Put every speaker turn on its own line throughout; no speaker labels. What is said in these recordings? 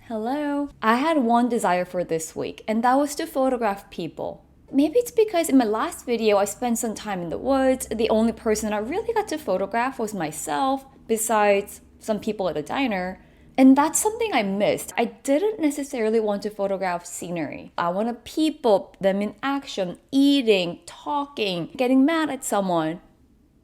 Hello. I had one desire for this week, and that was to photograph people. Maybe it's because in my last video I spent some time in the woods. The only person I really got to photograph was myself, besides some people at the diner. And that's something I missed. I didn't necessarily want to photograph scenery. I wanted people, them in action, eating, talking, getting mad at someone,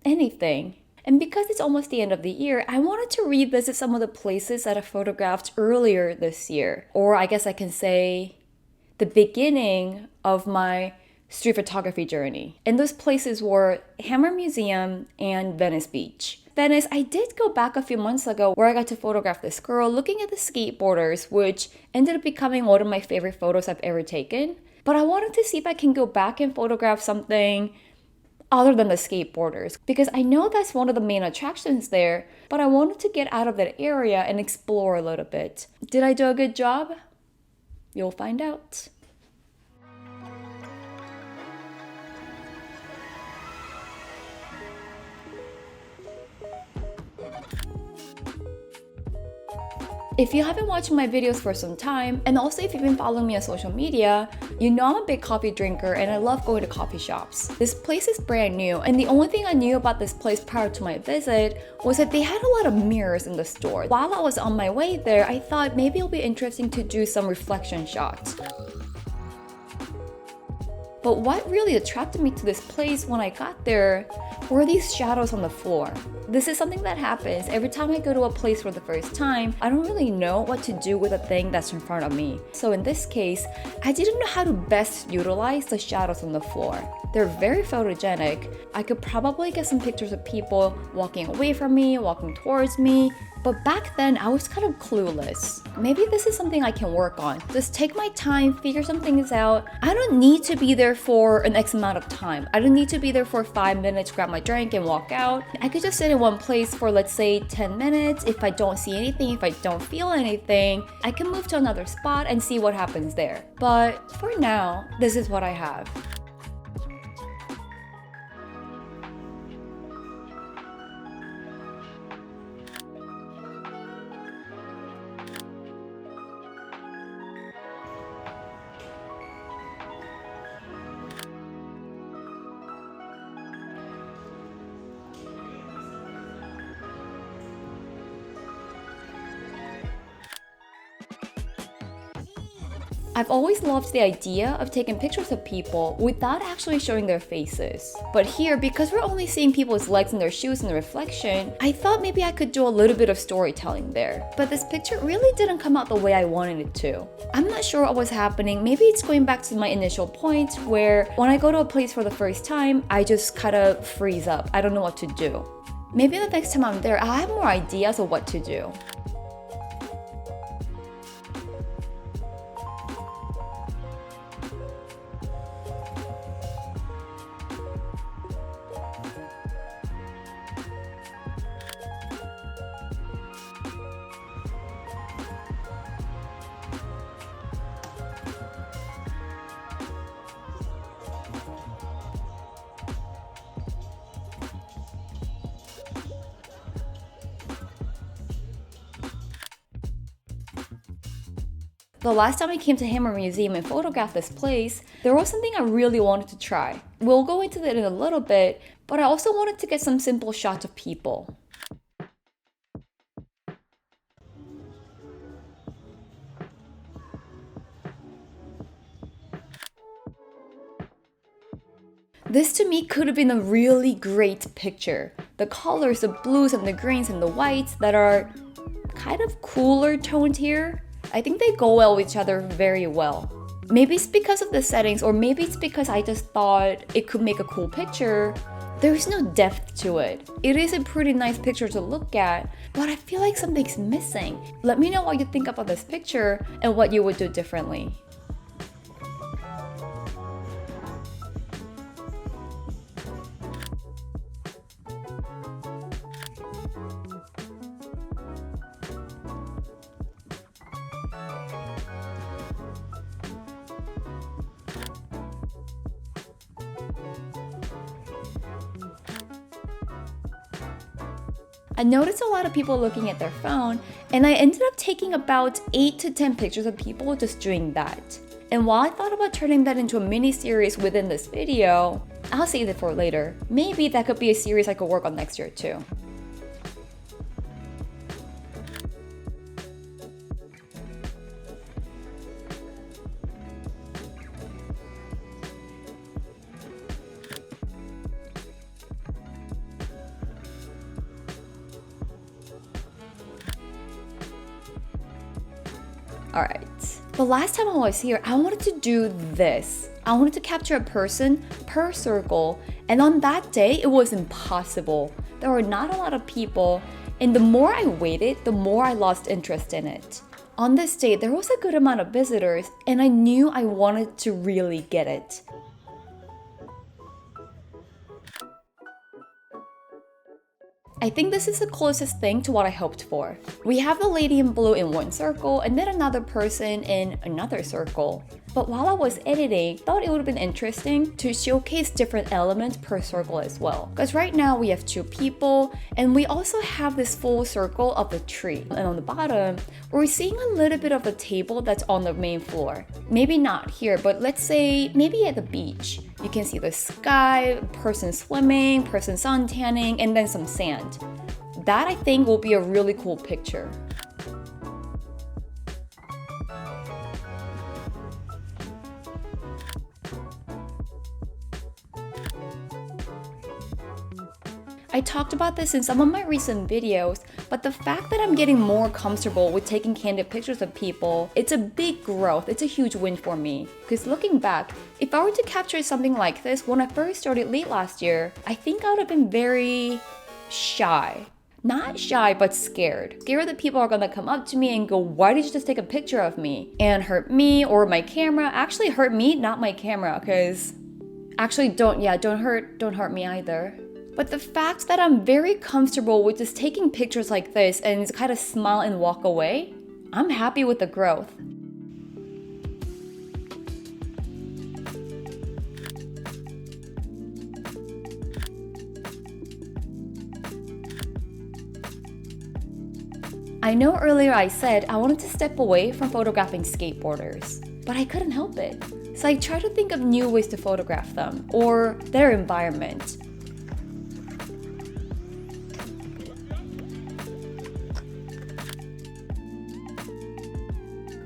anything. And because it's almost the end of the year, I wanted to revisit some of the places that I photographed earlier this year. Or I guess I can say the beginning of my street photography journey. And those places were Hammer Museum and Venice Beach. Venice, I did go back a few months ago where I got to photograph this girl looking at the skateboarders, which ended up becoming one of my favorite photos I've ever taken. But I wanted to see if I can go back and photograph something other than the skateboarders, because I know that's one of the main attractions there, but I wanted to get out of that area and explore a little bit. Did I do a good job? You'll find out. If you haven't watched my videos for some time, and also if you've been following me on social media, you know I'm a big coffee drinker and I love going to coffee shops. This place is brand new, and the only thing I knew about this place prior to my visit was that they had a lot of mirrors in the store. While I was on my way there, I thought maybe it'll be interesting to do some reflection shots. But what really attracted me to this place when I got there were these shadows on the floor. This is something that happens every time I go to a place for the first time. I don't really know what to do with a thing that's in front of me. So in this case, I didn't know how to best utilize the shadows on the floor. They're very photogenic. I could probably get some pictures of people walking away from me, walking towards me, but back then I was kind of clueless. Maybe this is something I can work on. Just take my time, figure some things out. I don't need to be there for an X amount of time. I don't need to be there for 5 minutes, grab my drink and walk out. I could just sit in one place for, let's say, 10 minutes. If I don't see anything, if I don't feel anything, I can move to another spot and see what happens there. But for now, this is what I have. I've always loved the idea of taking pictures of people without actually showing their faces. But here, because we're only seeing people's legs and their shoes in the reflection, I thought maybe I could do a little bit of storytelling there. But this picture really didn't come out the way I wanted it to. I'm not sure what was happening. Maybe it's going back to my initial point where when I go to a place for the first time, I just kind of freeze up. I don't know what to do. Maybe the next time I'm there, I'll have more ideas of what to do. The last time I came to Hammer Museum and photographed this place, there was something I really wanted to try. We'll go into that in a little bit, but I also wanted to get some simple shots of people. This to me could have been a really great picture. The colors, the blues and the greens and the whites that are kind of cooler toned here, I think they go well with each other very well. Maybe it's because of the settings, or maybe it's because I just thought it could make a cool picture. There's no depth to it. It is a pretty nice picture to look at, but I feel like something's missing. Let me know what you think about this picture and what you would do differently. I noticed a lot of people looking at their phone, and I ended up taking about 8 to 10 pictures of people just doing that. And while I thought about turning that into a mini series within this video, I'll save it for later. Maybe that could be a series I could work on next year too. Alright, the last time I was here, I wanted to do this. I wanted to capture a person per circle, and on that day, it was impossible. There were not a lot of people, and the more I waited, the more I lost interest in it. On this day, there was a good amount of visitors, and I knew I wanted to really get it. I think this is the closest thing to what I hoped for. We have the lady in blue in one circle and then another person in another circle. But while I was editing, I thought it would have been interesting to showcase different elements per circle as well. Because right now we have 2 people and we also have this full circle of the tree. And on the bottom, we're seeing a little bit of the table that's on the main floor. Maybe not here, but let's say maybe at the beach. You can see the sky, person swimming, person sun tanning, and then some sand. That I think will be a really cool picture. I talked about this in some of my recent videos, but the fact that I'm getting more comfortable with taking candid pictures of people, it's a big growth, it's a huge win for me. Because looking back, if I were to capture something like this when I first started late last year, I think I would have been very shy. Not shy, but scared. Scared that people are gonna come up to me and go, why did you just take a picture of me? And hurt me or my camera. Actually hurt me, not my camera, because actually don't hurt me either. But the fact that I'm very comfortable with just taking pictures like this and kind of smile and walk away, I'm happy with the growth. I know earlier I said I wanted to step away from photographing skateboarders, but I couldn't help it. So I tried to think of new ways to photograph them or their environment.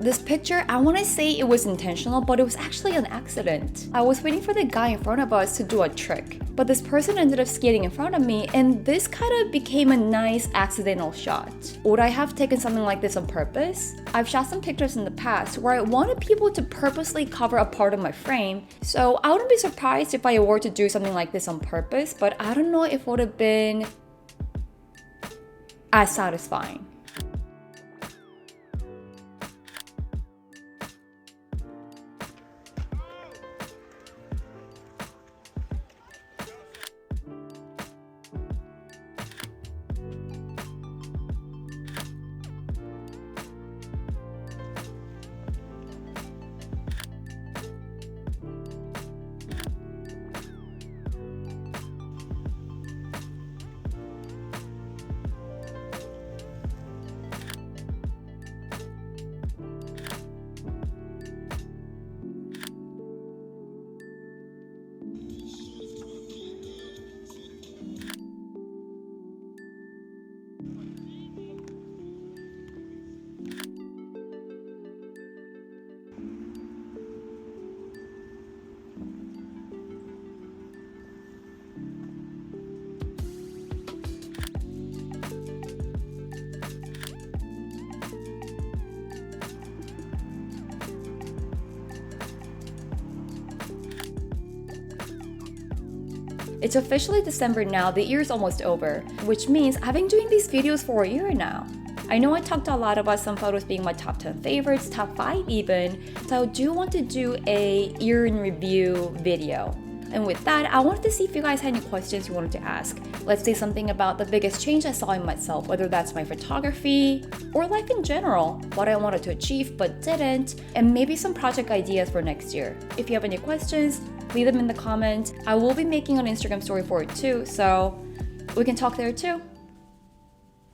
This picture, I want to say it was intentional, but it was actually an accident. I was waiting for the guy in front of us to do a trick, but this person ended up skating in front of me, and this kind of became a nice accidental shot. Would I have taken something like this on purpose? I've shot some pictures in the past where I wanted people to purposely cover a part of my frame, so I wouldn't be surprised if I were to do something like this on purpose, but I don't know if it would have been as satisfying. It's officially December now, the year's almost over, which means I've been doing these videos for a year now. I know I talked a lot about some photos being my top 10 favorites, top 5 even, so I do want to do a year in review video. And with that, I wanted to see if you guys had any questions you wanted to ask. Let's say something about the biggest change I saw in myself, whether that's my photography or life in general, what I wanted to achieve but didn't, and maybe some project ideas for next year. If you have any questions, leave them in the comments. I will be making an Instagram story for it too, so we can talk there too.